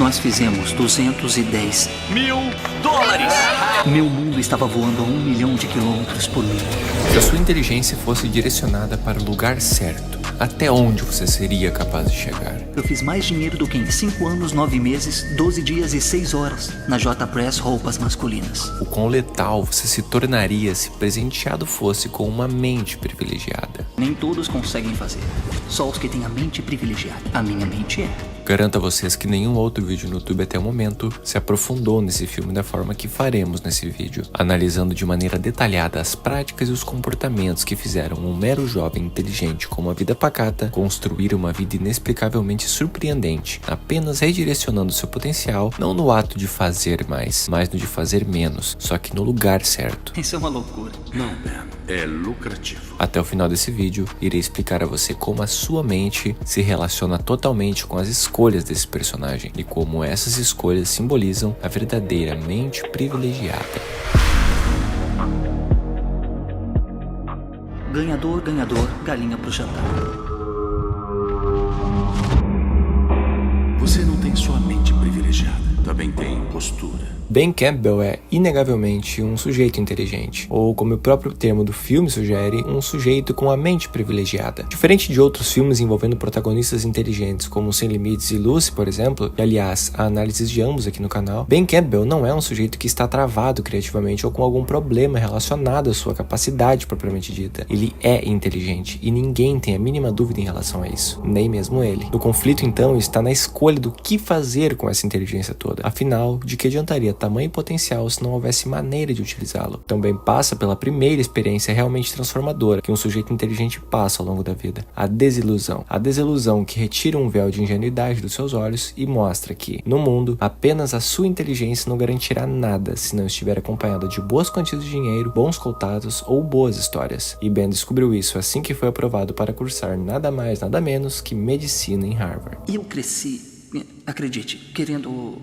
Nós fizemos 210 mil dólares! Meu mundo estava voando a 1 milhão de quilômetros por minuto. Se a sua inteligência fosse direcionada para o lugar certo, até onde você seria capaz de chegar? Eu fiz mais dinheiro do que em 5 anos, 9 meses, 12 dias e 6 horas na J-Press Roupas Masculinas. O quão letal você se tornaria se presenteado fosse com uma mente privilegiada. Nem todos conseguem fazer. Só os que têm a mente privilegiada. A minha mente é. Garanto a vocês que nenhum outro vídeo no YouTube até o momento se aprofundou nesse filme da forma que faremos nesse vídeo, analisando de maneira detalhada as práticas e os comportamentos que fizeram um mero jovem inteligente com uma vida pacata construir uma vida inexplicavelmente surpreendente, apenas redirecionando seu potencial não no ato de fazer mais, mas no de fazer menos, só que no lugar certo. Isso é uma loucura. Não, Ben, é lucrativo. Até o final desse vídeo, irei explicar a você como a sua mente se relaciona totalmente com as escolhas desse personagem e como essas escolhas simbolizam a verdadeira mente privilegiada. Ganhador, ganhador, galinha pro jantar. Você não tem sua mente privilegiada, também tem postura. Ben Campbell é, inegavelmente, um sujeito inteligente, ou como o próprio termo do filme sugere, um sujeito com a mente privilegiada. Diferente de outros filmes envolvendo protagonistas inteligentes como Sem Limites e Lucy, por exemplo, e aliás, há análises de ambos aqui no canal, Ben Campbell não é um sujeito que está travado criativamente ou com algum problema relacionado à sua capacidade propriamente dita. Ele é inteligente, e ninguém tem a mínima dúvida em relação a isso, nem mesmo ele. O conflito, então, está na escolha do que fazer com essa inteligência toda. Afinal, de que adiantaria tamanho potencial se não houvesse maneira de utilizá-lo? Também passa pela primeira experiência realmente transformadora que um sujeito inteligente passa ao longo da vida, a desilusão. A desilusão que retira um véu de ingenuidade dos seus olhos e mostra que, no mundo, apenas a sua inteligência não garantirá nada se não estiver acompanhada de boas quantias de dinheiro, bons contatos ou boas histórias. E Ben descobriu isso assim que foi aprovado para cursar nada mais, nada menos que medicina em Harvard. Eu cresci, acredite, querendo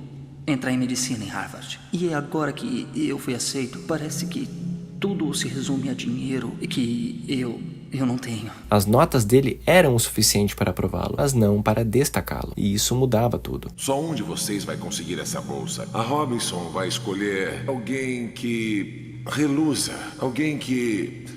entrar em medicina em Harvard. E agora que eu fui aceito, parece que tudo se resume a dinheiro e que eu não tenho. As notas dele eram o suficiente para aprová-lo, mas não para destacá-lo. E isso mudava tudo. Só um de vocês vai conseguir essa bolsa. A Robinson vai escolher alguém que reluza, alguém que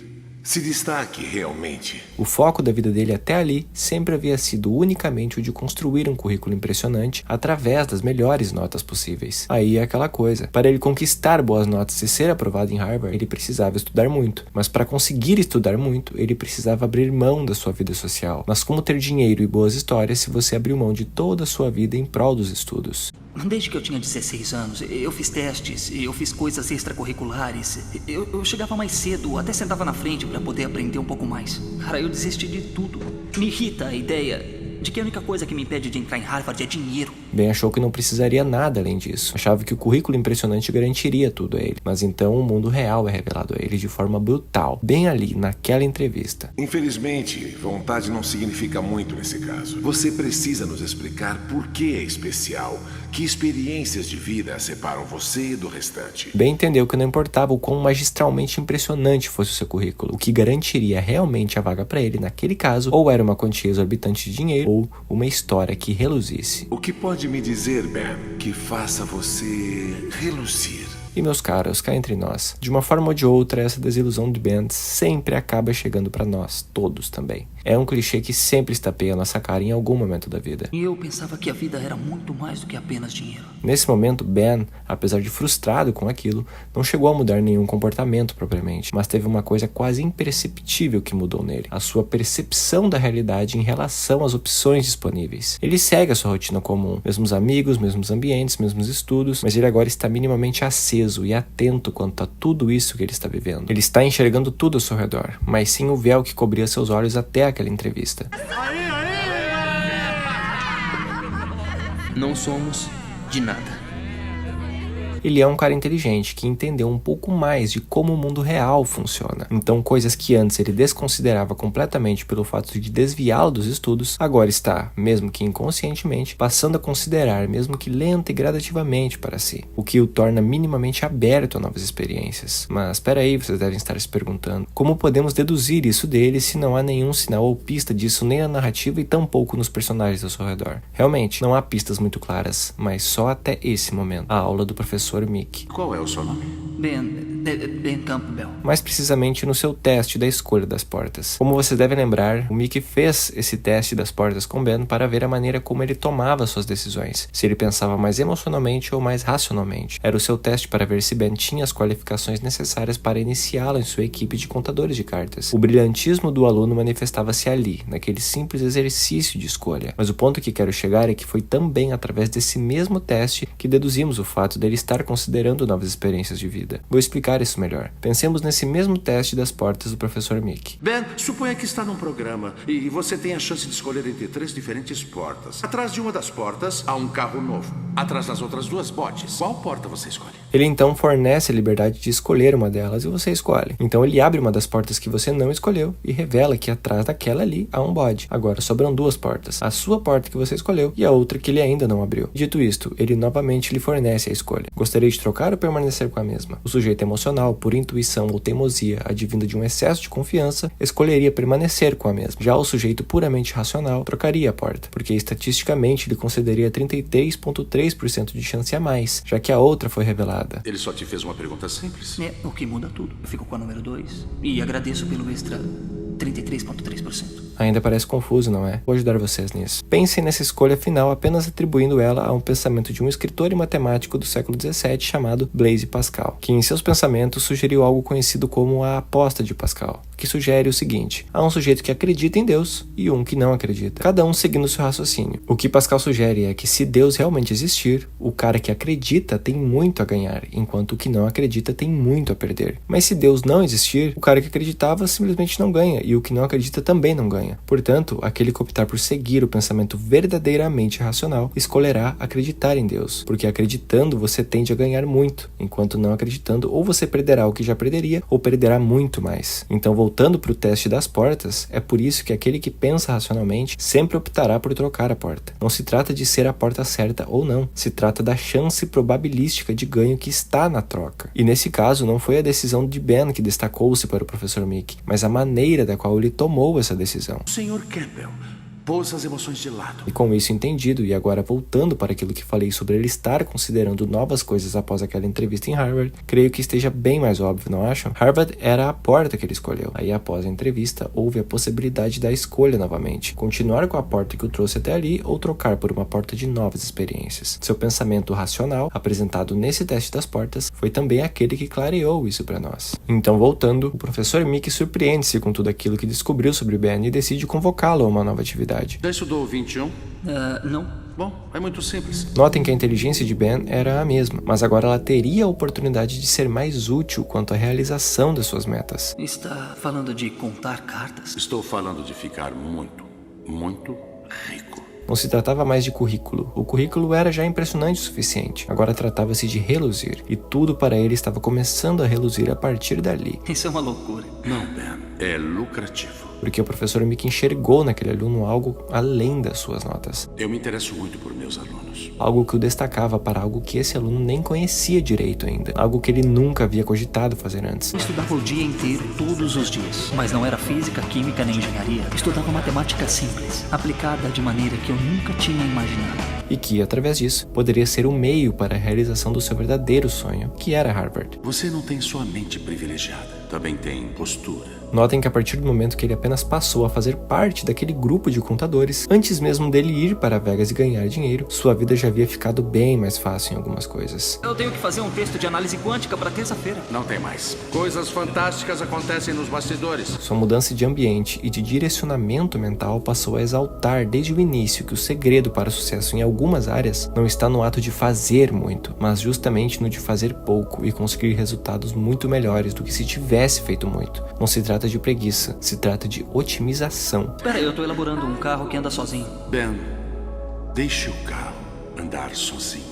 se destaque realmente. O foco da vida dele até ali sempre havia sido unicamente o de construir um currículo impressionante através das melhores notas possíveis. Aí é aquela coisa, para ele conquistar boas notas e ser aprovado em Harvard, ele precisava estudar muito. Mas para conseguir estudar muito, ele precisava abrir mão da sua vida social. Mas como ter dinheiro e boas histórias se você abriu mão de toda a sua vida em prol dos estudos? Desde que eu tinha 16 anos, eu fiz testes, eu fiz coisas extracurriculares. Eu chegava mais cedo, até sentava na frente para poder aprender um pouco mais. Cara, eu desisti de tudo. Me irrita a ideia de que a única coisa que me impede de entrar em Harvard é dinheiro. Ben achou que não precisaria nada além disso. Achava que o currículo impressionante garantiria tudo a ele. Mas então o mundo real é revelado a ele de forma brutal, bem ali, naquela entrevista. Infelizmente, vontade não significa muito nesse caso. Você precisa nos explicar por que é especial. Que experiências de vida separam você do restante? Ben entendeu que não importava o quão magistralmente impressionante fosse o seu currículo. O que garantiria realmente a vaga para ele naquele caso, ou era uma quantia exorbitante de dinheiro, ou uma história que reluzisse. O que pode me dizer, Ben, que faça você reluzir? E meus caros, cá entre nós, de uma forma ou de outra, essa desilusão de Ben sempre acaba chegando pra nós, todos também. É um clichê que sempre estapeia a nossa cara em algum momento da vida. E eu pensava que a vida era muito mais do que apenas dinheiro. Nesse momento, Ben, apesar de frustrado com aquilo, não chegou a mudar nenhum comportamento propriamente, mas teve uma coisa quase imperceptível que mudou nele: a sua percepção da realidade em relação às opções disponíveis. Ele segue a sua rotina comum, mesmos amigos, mesmos ambientes, mesmos estudos, mas ele agora está minimamente aceso e atento quanto a tudo isso que ele está vivendo. Ele está enxergando tudo ao seu redor, mas sem o véu que cobria seus olhos até aquela entrevista. Não somos de nada. ele é um cara inteligente que entendeu um pouco mais de como o mundo real funciona. Então, coisas que antes ele desconsiderava completamente pelo fato de desviá-lo dos estudos, agora está, mesmo que inconscientemente, passando a considerar, mesmo que lenta e gradativamente para si, o que o torna minimamente aberto a novas experiências. Mas espera aí, vocês devem estar se perguntando, como podemos deduzir isso dele se não há nenhum sinal ou pista disso nem na narrativa e tampouco nos personagens ao seu redor? Realmente, não há pistas muito claras, mas só até esse momento, a aula do professor Mickey. Qual é o seu nome? Ben Campbell. Mais precisamente no seu teste da escolha das portas. Como vocês devem lembrar, o Mickey fez esse teste das portas com Ben para ver a maneira como ele tomava suas decisões, se ele pensava mais emocionalmente ou mais racionalmente. Era o seu teste para ver se Ben tinha as qualificações necessárias para iniciá-lo em sua equipe de contadores de cartas. O brilhantismo do aluno manifestava-se ali, naquele simples exercício de escolha. Mas o ponto que quero chegar é que foi também através desse mesmo teste que deduzimos o fato dele estar considerando novas experiências de vida. Vou explicar isso melhor. Pensemos nesse mesmo teste das portas do professor Mickey. Ben, suponha que está num programa e você tem a chance de escolher entre 3 diferentes portas. Atrás de uma das portas há um carro novo. Atrás das outras 2 bodes. Qual porta você escolhe? Ele então fornece a liberdade de escolher uma delas e você escolhe. Então ele abre uma das portas que você não escolheu e revela que atrás daquela ali há um bode. Agora sobram 2 portas. A sua porta que você escolheu e a outra que ele ainda não abriu. Dito isto, ele novamente lhe fornece a escolha. Gostaria de trocar ou permanecer com a mesma? O sujeito emocional, por intuição ou teimosia, advinda de um excesso de confiança, escolheria permanecer com a mesma. Já o sujeito puramente racional trocaria a porta, porque estatisticamente lhe concederia 33,3% de chance a mais, já que a outra foi revelada. Ele só te fez uma pergunta simples. É, o que muda tudo. Eu fico com a número 2 e agradeço pelo extra 33,3%. Ainda parece confuso, não é? Vou ajudar vocês nisso. Pensem nessa escolha final apenas atribuindo ela a um pensamento de um escritor e matemático do século XVII chamado Blaise Pascal, que em seus pensamentos sugeriu algo conhecido como a aposta de Pascal, que sugere o seguinte: há um sujeito que acredita em Deus e um que não acredita, cada um seguindo seu raciocínio. O que Pascal sugere é que se Deus realmente existir, o cara que acredita tem muito a ganhar, enquanto o que não acredita tem muito a perder. Mas se Deus não existir, o cara que acreditava simplesmente não ganha e o que não acredita também não ganha. Portanto, aquele que optar por seguir o pensamento verdadeiramente racional escolherá acreditar em Deus, porque acreditando você tende a ganhar muito, enquanto não acreditando ou você perderá o que já perderia ou perderá muito mais. Então, voltando para o teste das portas, é por isso que aquele que pensa racionalmente sempre optará por trocar a porta. Não se trata de ser a porta certa ou não, se trata da chance probabilística de ganho que está na troca. E nesse caso, não foi a decisão de Ben que destacou-se para o professor Mickey, mas a maneira da qual ele tomou essa decisão. Senhor Campbell, pôs as emoções de lado. E com isso entendido, e agora voltando para aquilo que falei sobre ele estar considerando novas coisas após aquela entrevista em Harvard, creio que esteja bem mais óbvio, não acham? Harvard era a porta que ele escolheu. Aí após a entrevista, houve a possibilidade da escolha novamente. Continuar com a porta que o trouxe até ali ou trocar por uma porta de novas experiências. Seu pensamento racional, apresentado nesse teste das portas, foi também aquele que clareou isso para nós. Então voltando, o professor Mickey surpreende-se com tudo aquilo que descobriu sobre Ben e decide convocá-lo a uma nova atividade. Já estudou o 21? Não. Bom, é muito simples. Notem que a inteligência de Ben era a mesma, mas agora ela teria a oportunidade de ser mais útil quanto à realização das suas metas. Está falando de contar cartas? Estou falando de ficar muito, muito rico. Não se tratava mais de currículo. O currículo era já impressionante o suficiente. Agora tratava-se de reluzir. E tudo para ele estava começando a reluzir a partir dali. Isso é uma loucura. Não, Ben. É lucrativo. Porque o professor Mickey enxergou naquele aluno algo além das suas notas. Eu me interesso muito por meus alunos. Algo que o destacava para algo que esse aluno nem conhecia direito ainda. Algo que ele nunca havia cogitado fazer antes. Eu estudava o dia inteiro, todos os dias. Mas não era física, química nem engenharia. Estudava matemática simples, aplicada de maneira que eu nunca tinha imaginado. E que, através disso, poderia ser o meio para a realização do seu verdadeiro sonho, que era Harvard. Você não tem só mente privilegiada, também tem postura. Notem que a partir do momento que ele apenas passou a fazer parte daquele grupo de contadores, antes mesmo dele ir para Vegas e ganhar dinheiro, sua vida já havia ficado bem mais fácil em algumas coisas. Eu tenho que fazer um texto de análise quântica para terça-feira. Não tem mais. Coisas fantásticas acontecem nos bastidores. Sua mudança de ambiente e de direcionamento mental passou a exaltar desde o início que o segredo para o sucesso em algumas áreas não está no ato de fazer muito, mas justamente no de fazer pouco e conseguir resultados muito melhores do que se tivesse feito muito. Não se trata de preguiça, se trata de otimização. Espera, eu estou elaborando um carro que anda sozinho. Ben, deixe o carro andar sozinho.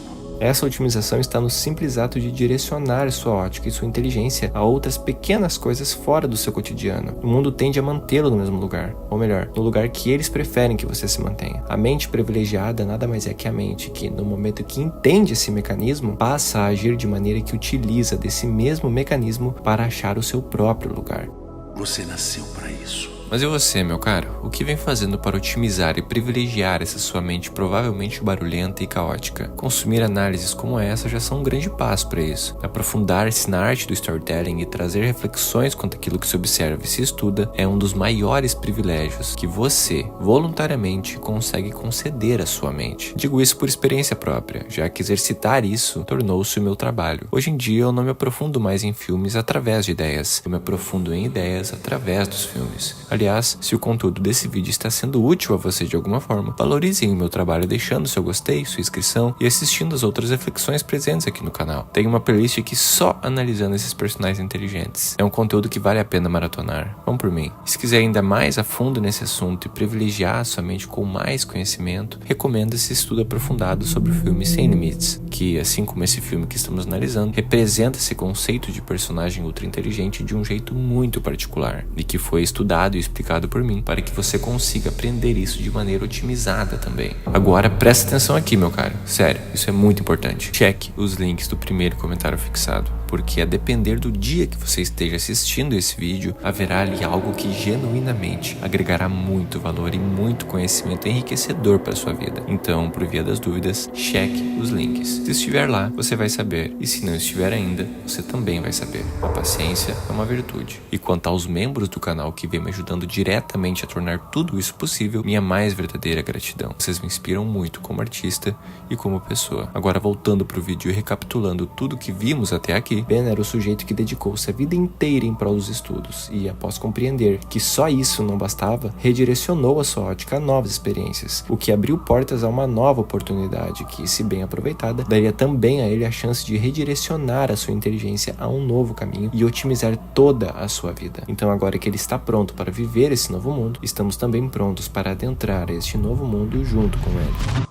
Essa otimização está no simples ato de direcionar sua ótica e sua inteligência a outras pequenas coisas fora do seu cotidiano. O mundo tende a mantê-lo no mesmo lugar, ou melhor, no lugar que eles preferem que você se mantenha. A mente privilegiada nada mais é que a mente que, no momento que entende esse mecanismo, passa a agir de maneira que utiliza desse mesmo mecanismo para achar o seu próprio lugar. Você nasceu para isso. Mas e você, meu caro? O que vem fazendo para otimizar e privilegiar essa sua mente provavelmente barulhenta e caótica? Consumir análises como essa já são um grande passo para isso. Aprofundar-se na arte do storytelling e trazer reflexões quanto àquilo que se observa e se estuda é um dos maiores privilégios que você, voluntariamente, consegue conceder à sua mente. Digo isso por experiência própria, já que exercitar isso tornou-se o meu trabalho. Hoje em dia eu não me aprofundo mais em filmes através de ideias, eu me aprofundo em ideias através dos filmes. Aliás, se o conteúdo desse vídeo está sendo útil a você de alguma forma, valorizem o meu trabalho deixando seu gostei, sua inscrição e assistindo as outras reflexões presentes aqui no canal. Tem uma playlist aqui só analisando esses personagens inteligentes. É um conteúdo que vale a pena maratonar. Vão por mim. Se quiser ainda mais a fundo nesse assunto e privilegiar a sua mente com mais conhecimento, recomendo esse estudo aprofundado sobre o filme Sem Limites, que, assim como esse filme que estamos analisando, representa esse conceito de personagem ultra inteligente de um jeito muito particular e que foi estudado e explicado por mim para que você consiga aprender isso de maneira otimizada também. Agora presta atenção aqui, meu caro. Sério, isso é muito importante. Cheque os links do primeiro comentário fixado, porque a depender do dia que você esteja assistindo esse vídeo, haverá ali algo que genuinamente agregará muito valor e muito conhecimento enriquecedor para sua vida. Então, por via das dúvidas, cheque os links. Se estiver lá, você vai saber, e se não estiver ainda, você também vai saber. A paciência é uma virtude. E quanto aos membros do canal que vem me ajudando diretamente a tornar tudo isso possível, minha mais verdadeira gratidão. Vocês me inspiram muito como artista e como pessoa. Agora, voltando pro vídeo e recapitulando tudo que vimos até aqui, Ben era o sujeito que dedicou-se a vida inteira em prol dos estudos e, após compreender que só isso não bastava, redirecionou a sua ótica a novas experiências, o que abriu portas a uma nova oportunidade que, se bem aproveitada, daria também a ele a chance de redirecionar a sua inteligência a um novo caminho e otimizar toda a sua vida. Então, agora que ele está pronto para viver esse novo mundo, estamos também prontos para adentrar este novo mundo junto com ele.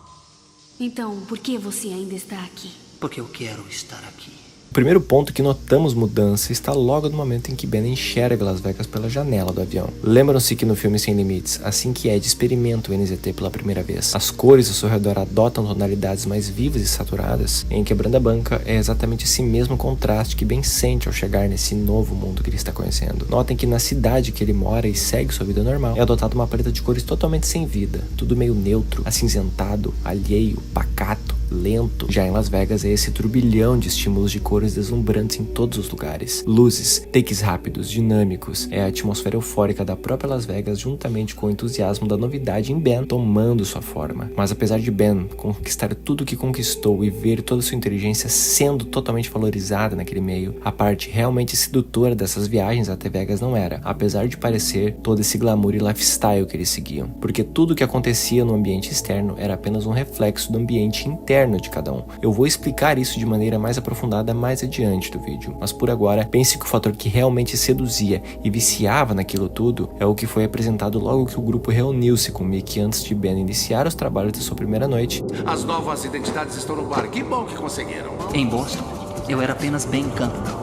Então, por que você ainda está aqui? Porque eu quero estar aqui. O primeiro ponto que notamos mudança está logo no momento em que Ben enxerga Las Vegas pela janela do avião. Lembram-se que no filme Sem Limites, assim que Ed experimenta o NZT pela primeira vez, as cores ao seu redor adotam tonalidades mais vivas e saturadas. Em Quebrando a Banca, é exatamente esse mesmo contraste que Ben sente ao chegar nesse novo mundo que ele está conhecendo. Notem que na cidade que ele mora e segue sua vida normal, é adotada uma paleta de cores totalmente sem vida, tudo meio neutro, acinzentado, alheio, pacato, lento. Já em Las Vegas é esse turbilhão de estímulos de cores deslumbrantes em todos os lugares. Luzes, takes rápidos, dinâmicos. É a atmosfera eufórica da própria Las Vegas juntamente com o entusiasmo da novidade em Ben tomando sua forma. Mas apesar de Ben conquistar tudo o que conquistou e ver toda sua inteligência sendo totalmente valorizada naquele meio, a parte realmente sedutora dessas viagens até Vegas não era, apesar de parecer todo esse glamour e lifestyle que eles seguiam. Porque tudo o que acontecia no ambiente externo era apenas um reflexo do ambiente interno de cada um. Eu vou explicar isso de maneira mais aprofundada mais adiante do vídeo, mas por agora, pense que o fator que realmente seduzia e viciava naquilo tudo é o que foi apresentado logo que o grupo reuniu-se com Mickey antes de Ben iniciar os trabalhos da sua primeira noite. As novas identidades estão no bar. Que bom que conseguiram. Em Boston, eu era apenas Ben Campbell.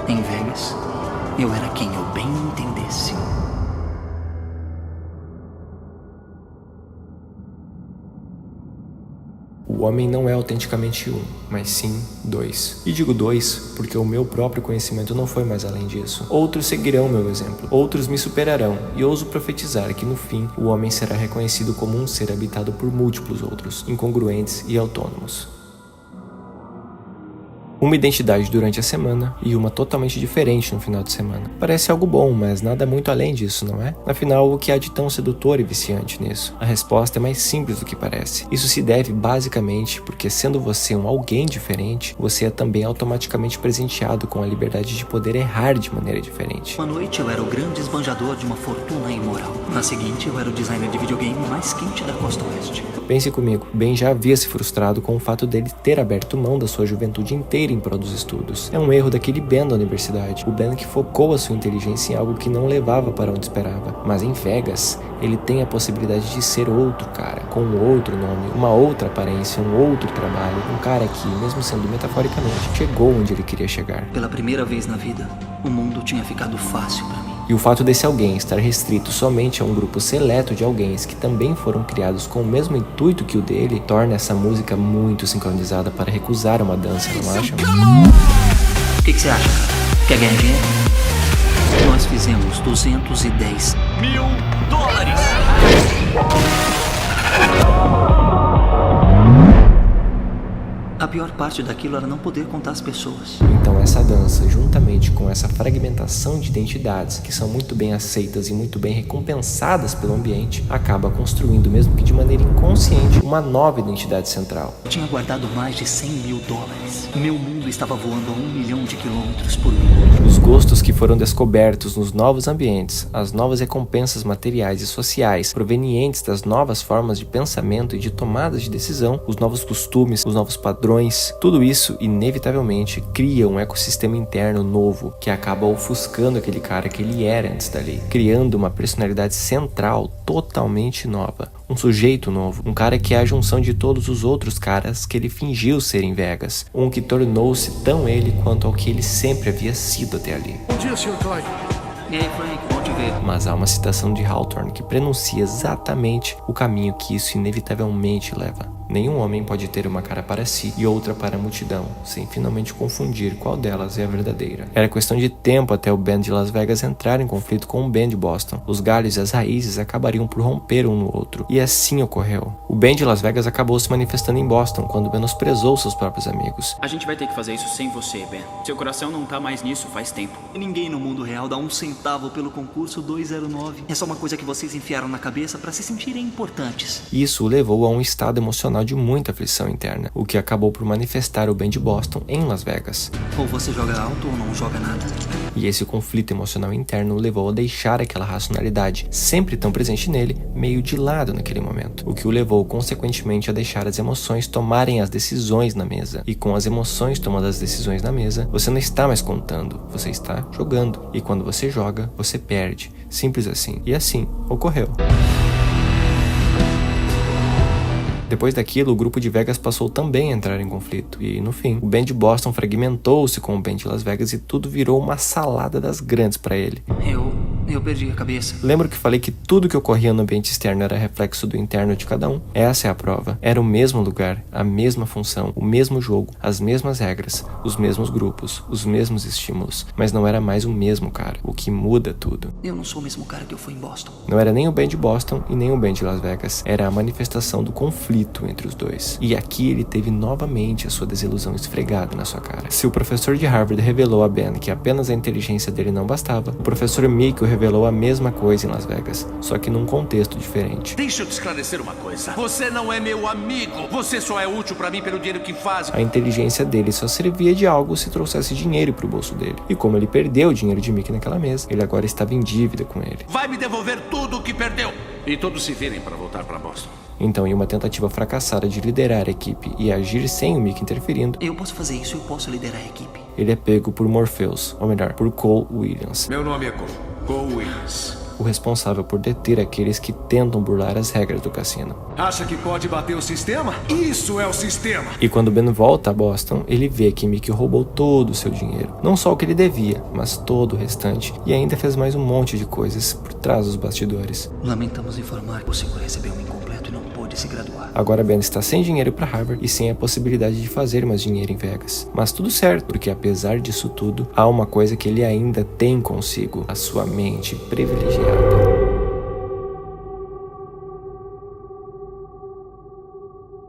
Em Vegas, eu era quem eu bem entendesse. O homem não é autenticamente um, mas sim dois. E digo dois porque o meu próprio conhecimento não foi mais além disso. Outros seguirão meu exemplo, outros me superarão, e ouso profetizar que no fim o homem será reconhecido como um ser habitado por múltiplos outros, incongruentes e autônomos. Uma identidade durante a semana e uma totalmente diferente no final de semana. Parece algo bom, mas nada muito além disso, não é? Afinal, o que há de tão sedutor e viciante nisso? A resposta é mais simples do que parece. Isso se deve basicamente porque, sendo você um alguém diferente, você é também automaticamente presenteado com a liberdade de poder errar de maneira diferente. Uma noite eu era o grande esbanjador de uma fortuna imoral. Na seguinte eu era o designer de videogame mais quente da costa oeste. Pense comigo, Ben já havia se frustrado com o fato dele ter aberto mão da sua juventude inteira dele em prol dos estudos. É um erro daquele Ben da universidade, o Ben que focou a sua inteligência em algo que não levava para onde esperava. Mas em Vegas, ele tem a possibilidade de ser outro cara, com um outro nome, uma outra aparência, um outro trabalho, um cara que, mesmo sendo metaforicamente, chegou onde ele queria chegar. Pela primeira vez na vida, o mundo tinha ficado fácil pra mim. E o fato desse alguém estar restrito somente a um grupo seleto de alguém que também foram criados com o mesmo intuito que o dele, torna essa música muito sincronizada para recusar uma dança, não acham? O que você acha, cara? Quer ganhar dinheiro? Nós fizemos 210 mil dólares! A pior parte daquilo era não poder contar as pessoas. Então essa dança, juntamente com essa fragmentação de identidades que são muito bem aceitas e muito bem recompensadas pelo ambiente, acaba construindo, mesmo que de maneira inconsciente, uma nova identidade central. Eu tinha guardado mais de 100 mil dólares. Meu mundo estava voando a 1 milhão de quilômetros por minuto. Os gostos que foram descobertos nos novos ambientes, as novas recompensas materiais e sociais provenientes das novas formas de pensamento e de tomadas de decisão, os novos costumes, os novos padrões, tudo isso inevitavelmente cria um ecossistema interno novo que acaba ofuscando aquele cara que ele era antes dali, criando uma personalidade central totalmente nova, um sujeito novo, um cara que é a junção de todos os outros caras que ele fingiu ser em Vegas, um que tornou-se tão ele quanto ao que ele sempre havia sido até ali. Bom dia, Sr. Clyde. E aí, Frank, bom te ver. Mas há uma citação de Hawthorne que prenuncia exatamente o caminho que isso inevitavelmente leva. Nenhum homem pode ter uma cara para si e outra para a multidão, sem finalmente confundir qual delas é a verdadeira. Era questão de tempo até o Ben de Las Vegas entrar em conflito com o Ben de Boston. Os galhos e as raízes acabariam por romper um no outro, e assim ocorreu. O Ben de Las Vegas acabou se manifestando em Boston quando menosprezou seus próprios amigos. A gente vai ter que fazer isso sem você, Ben. Seu coração não tá mais nisso faz tempo. Ninguém no mundo real dá um centavo pelo concurso 209. É só uma coisa que vocês enfiaram na cabeça para se sentirem importantes. Isso o levou a um estado emocional de muita aflição interna, o que acabou por manifestar o Ben de Boston em Las Vegas. Ou você joga alto ou não joga nada. E esse conflito emocional interno o levou a deixar aquela racionalidade, sempre tão presente nele, meio de lado naquele momento, o que o levou consequentemente a deixar as emoções tomarem as decisões na mesa. E com as emoções tomando as decisões na mesa, você não está mais contando, você está jogando. E quando você joga, você perde. Simples assim. E assim ocorreu. Depois daquilo, o grupo de Vegas passou também a entrar em conflito, e no fim, o Ben de Boston fragmentou-se com o Ben de Las Vegas e tudo virou uma salada das grandes para ele. Eu perdi a cabeça. Lembro que falei que tudo que ocorria no ambiente externo era reflexo do interno de cada um? Essa é a prova. Era o mesmo lugar, a mesma função, o mesmo jogo, as mesmas regras, os mesmos grupos, os mesmos estímulos, mas não era mais o mesmo cara, o que muda tudo. Eu não sou o mesmo cara que eu fui em Boston. Não era nem o Ben de Boston e nem o Ben de Las Vegas, era a manifestação do conflito entre os dois. E aqui ele teve novamente a sua desilusão esfregada na sua cara. Se o professor de Harvard revelou a Ben que apenas a inteligência dele não bastava, o professor Mickey revelou a mesma coisa em Las Vegas, só que num contexto diferente. Deixa eu te esclarecer uma coisa. Você não é meu amigo. Você só é útil pra mim pelo dinheiro que faz. A inteligência dele só servia de algo se trouxesse dinheiro pro bolso dele. E como ele perdeu o dinheiro de Mickey naquela mesa, ele agora estava em dívida com ele. Vai me devolver tudo o que perdeu. E todos se virem pra voltar pra Boston. Então, em uma tentativa fracassada de liderar a equipe e agir sem o Mickey interferindo, Eu posso fazer isso, eu posso liderar a equipe. ele é pego por Morpheus, ou melhor, por Cole Williams, Meu nome é Cole Williams. o responsável por deter aqueles que tentam burlar as regras do cassino. Acha que pode bater o sistema? Isso é o sistema! E quando Ben volta a Boston, ele vê que Mickey roubou todo o seu dinheiro. Não só o que ele devia, mas todo o restante. E ainda fez mais um monte de coisas por trás dos bastidores. Lamentamos informar que o senhor recebeu um incompleto e não pôde se graduar. Agora Ben está sem dinheiro para Harvard e sem a possibilidade de fazer mais dinheiro em Vegas. Mas tudo certo, porque apesar disso tudo, há uma coisa que ele ainda tem consigo: a sua mente privilegiada.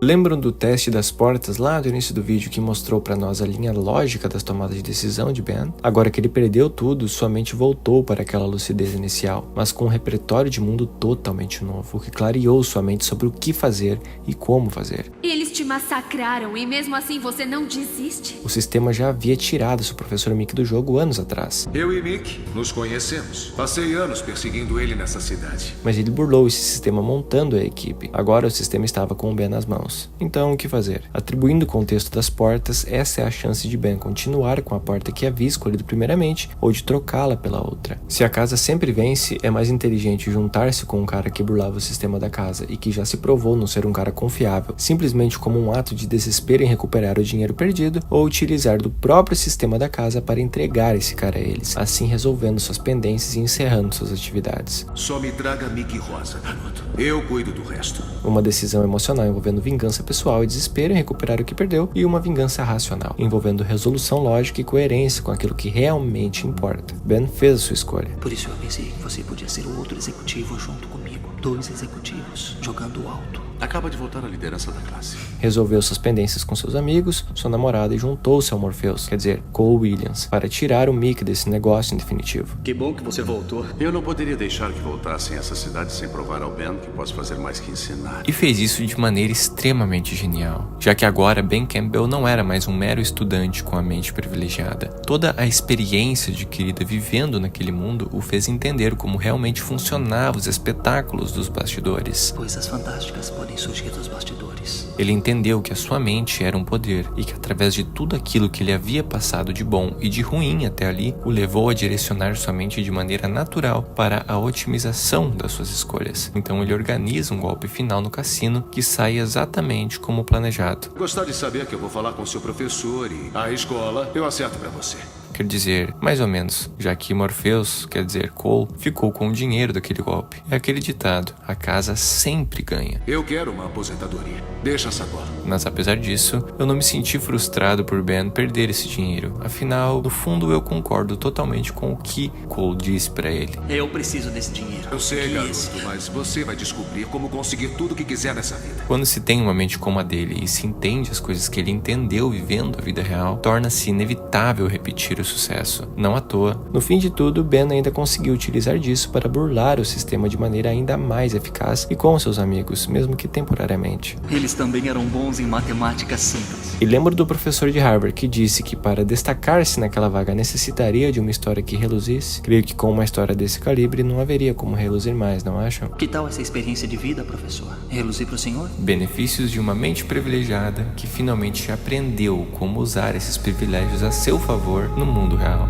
Lembram do teste das portas lá do início do vídeo que mostrou pra nós a linha lógica das tomadas de decisão de Ben? Agora que ele perdeu tudo, sua mente voltou para aquela lucidez inicial, mas com um repertório de mundo totalmente novo, o que clareou sua mente sobre o que fazer e como fazer. Eles te massacraram e mesmo assim você não desiste? O sistema já havia tirado seu professor Mickey do jogo anos atrás, Eu e Mick nos conhecemos. Passei anos perseguindo ele nessa cidade. mas ele burlou esse sistema montando a equipe. Agora o sistema estava com o Ben nas mãos. mãos. Então, o que fazer? Atribuindo o contexto das portas, essa é a chance de Ben continuar com a porta que havia escolhido primeiramente, ou de trocá-la pela outra. Se a casa sempre vence, é mais inteligente juntar-se com um cara que burlava o sistema da casa e que já se provou não ser um cara confiável, simplesmente como um ato de desespero em recuperar o dinheiro perdido, ou utilizar do próprio sistema da casa para entregar esse cara a eles, assim resolvendo suas pendências e encerrando suas atividades. Só me traga Mickey Rosa, garoto. Eu cuido do resto. Uma decisão emocional envolvendo vingança pessoal e desespero em recuperar o que perdeu, e uma vingança racional, envolvendo resolução lógica e coerência com aquilo que realmente importa. Ben fez a sua escolha. Por isso eu pensei que você podia ser o outro executivo junto comigo. 2 executivos, jogando alto. Acaba de voltar à liderança da classe. Resolveu suas pendências com seus amigos, sua namorada e juntou-se ao Morpheus, quer dizer, Cole Williams, para tirar o Mickey desse negócio em definitivo. Que bom que você voltou. Eu não poderia deixar que voltassem a essa cidade sem provar ao Ben que posso fazer mais que ensinar. E fez isso de maneira extremamente genial, já que agora Ben Campbell não era mais um mero estudante com a mente privilegiada. Toda a experiência adquirida vivendo naquele mundo o fez entender como realmente funcionavam os espetáculos dos bastidores. Coisas fantásticas podem surgir dos bastidores. Ele entendeu que a sua mente era um poder e que através de tudo aquilo que ele havia passado de bom e de ruim até ali, o levou a direcionar sua mente de maneira natural para a otimização das suas escolhas. Então ele organiza um golpe final no cassino que sai exatamente como planejado. Gostar de saber que eu vou falar com seu professor e a escola, eu acerto pra você. Quer dizer, mais ou menos, já que Morpheus, quer dizer Cole, ficou com o dinheiro daquele golpe. É aquele ditado, a casa sempre ganha. Eu quero uma aposentadoria. Deixa essa bola. Mas apesar disso, eu não me senti frustrado por Ben perder esse dinheiro. Afinal, no fundo eu concordo totalmente com o que Cole disse pra ele. Eu preciso desse dinheiro. Eu sei, Que garoto, esse- mas você vai descobrir como conseguir tudo o que quiser nessa vida. Quando se tem uma mente como a dele e se entende as coisas que ele entendeu vivendo a vida real, torna-se inevitável repetir o sucesso. Não à toa. No fim de tudo, Ben ainda conseguiu utilizar disso para burlar o sistema de maneira ainda mais eficaz e com seus amigos, mesmo que temporariamente. Eles também eram bons em matemática simples. E lembro do professor de Harvard que disse que para destacar-se naquela vaga necessitaria de uma história que reluzisse. Creio que com uma história desse calibre não haveria como reluzir mais, não acham? Que tal essa experiência de vida, professor? Reluzir pro senhor? Benefícios de uma mente privilegiada que finalmente aprendeu como usar esses privilégios a seu favor no mundo real.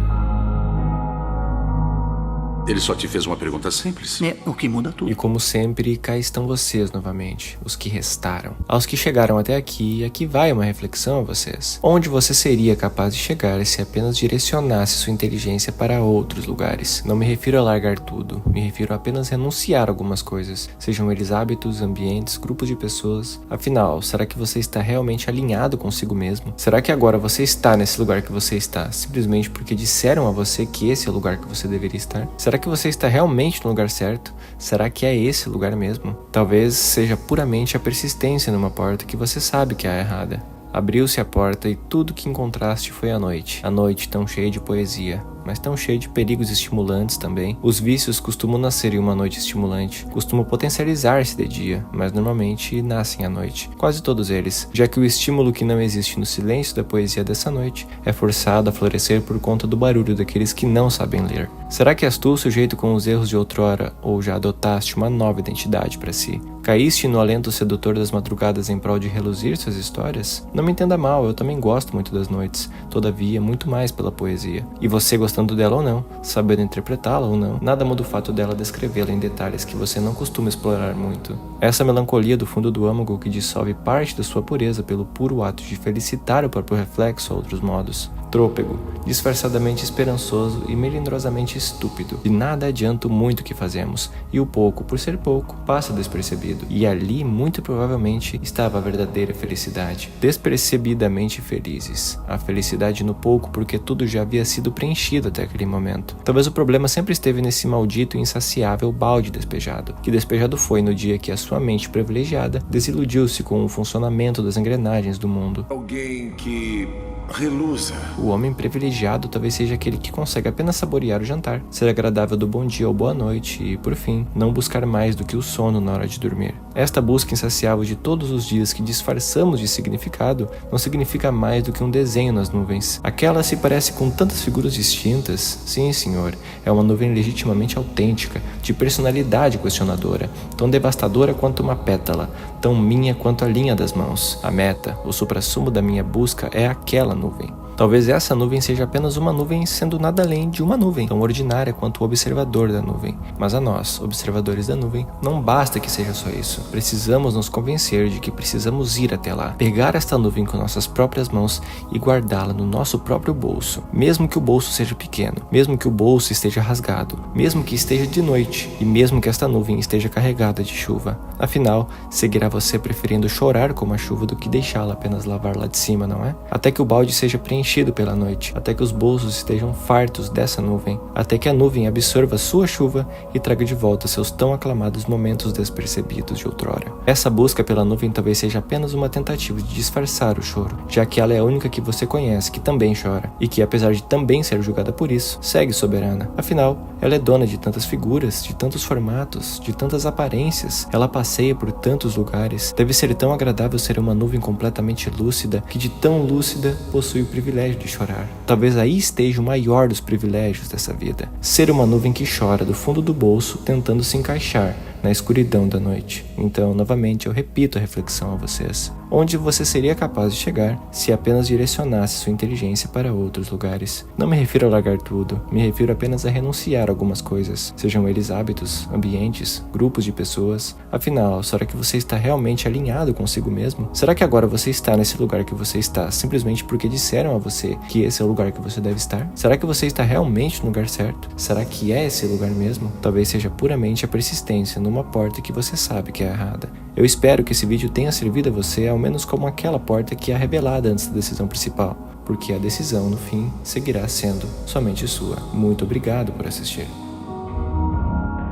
Ele só te fez uma pergunta simples. É, o que muda tudo. E como sempre, cá estão vocês novamente, os que restaram. Aos que chegaram até aqui vai uma reflexão a vocês. Onde você seria capaz de chegar se apenas direcionasse sua inteligência para outros lugares? Não me refiro a largar tudo, me refiro a apenas renunciar a algumas coisas, sejam eles hábitos, ambientes, grupos de pessoas. Afinal, será que você está realmente alinhado consigo mesmo? Será que agora você está nesse lugar que você está, simplesmente porque disseram a você que esse é o lugar que você deveria estar? Será que você está realmente no lugar certo? Será que é esse o lugar mesmo? Talvez seja puramente a persistência numa porta que você sabe que é a errada. Abriu-se a porta e tudo que encontraste foi a noite. A noite tão cheia de poesia, mas tão cheia de perigos estimulantes também. Os vícios costumam nascer em uma noite estimulante, costumam potencializar-se de dia, mas normalmente nascem à noite. Quase todos eles, já que o estímulo que não existe no silêncio da poesia dessa noite é forçado a florescer por conta do barulho daqueles que não sabem ler. Será que és tu o sujeito com os erros de outrora ou já adotaste uma nova identidade para si? Caíste no alento sedutor das madrugadas em prol de reluzir suas histórias? Não me entenda mal, eu também gosto muito das noites, todavia muito mais pela poesia. E você gostando dela ou não, sabendo interpretá-la ou não, nada muda o fato dela descrevê-la em detalhes que você não costuma explorar muito. Essa melancolia do fundo do âmago que dissolve parte da sua pureza pelo puro ato de felicitar o próprio reflexo a outros modos. Trôpego, disfarçadamente esperançoso e melindrosamente estúpido. De nada adianta o muito que fazemos, e o pouco, por ser pouco, passa despercebido. E ali, muito provavelmente, estava a verdadeira felicidade. Despercebidamente felizes. A felicidade no pouco porque tudo já havia sido preenchido até aquele momento. Talvez o problema sempre esteve nesse maldito e insaciável balde despejado. Que despejado foi no dia que a sua mente privilegiada desiludiu-se com o funcionamento das engrenagens do mundo. Alguém que reluza. O homem privilegiado talvez seja aquele que consegue apenas saborear o jantar, ser agradável do bom dia ou boa noite e, por fim, não buscar mais do que o sono na hora de dormir. Esta busca insaciável de todos os dias que disfarçamos de significado não significa mais do que um desenho nas nuvens. Aquela se parece com tantas figuras distintas distintas? Sim, senhor. É uma nuvem legitimamente autêntica, de personalidade questionadora, tão devastadora quanto uma pétala, tão minha quanto a linha das mãos. A meta, o suprassumo da minha busca é aquela nuvem. Talvez essa nuvem seja apenas uma nuvem, sendo nada além de uma nuvem, tão ordinária quanto o observador da nuvem. Mas a nós, observadores da nuvem, não basta que seja só isso. Precisamos nos convencer de que precisamos ir até lá, pegar esta nuvem com nossas próprias mãos e guardá-la no nosso próprio bolso. Mesmo que o bolso seja pequeno, mesmo que o bolso esteja rasgado, mesmo que esteja de noite e mesmo que esta nuvem esteja carregada de chuva. Afinal, seguirá você preferindo chorar como a chuva do que deixá-la apenas lavar lá de cima, não é? Até que o balde seja preenchido pela noite, até que os bolsos estejam fartos dessa nuvem, até que a nuvem absorva sua chuva e traga de volta seus tão aclamados momentos despercebidos de outrora. Essa busca pela nuvem talvez seja apenas uma tentativa de disfarçar o choro, já que ela é a única que você conhece que também chora, e que apesar de também ser julgada por isso, segue soberana. Afinal, ela é dona de tantas figuras, de tantos formatos, de tantas aparências, ela passeia por tantos lugares. Deve ser tão agradável ser uma nuvem completamente lúcida, que de tão lúcida possui o privilégio de chorar. Talvez aí esteja o maior dos privilégios dessa vida. Ser uma nuvem que chora do fundo do bolso, tentando se encaixar na escuridão da noite. Então, novamente, eu repito a reflexão a vocês. Onde você seria capaz de chegar se apenas direcionasse sua inteligência para outros lugares? Não me refiro a largar tudo, me refiro apenas a renunciar a algumas coisas, sejam eles hábitos, ambientes, grupos de pessoas. Afinal, será que você está realmente alinhado consigo mesmo? Será que agora você está nesse lugar que você está simplesmente porque disseram a você que esse é o lugar que você deve estar? Será que você está realmente no lugar certo? Será que é esse lugar mesmo? Talvez seja puramente a persistência numa porta que você sabe que é errada. Eu espero que esse vídeo tenha servido a você ao menos como aquela porta que é revelada antes da decisão principal, porque a decisão, no fim, seguirá sendo somente sua. Muito obrigado por assistir.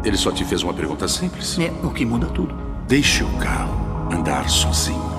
Ele só te fez uma pergunta simples. É o que muda tudo. Deixe o carro andar sozinho.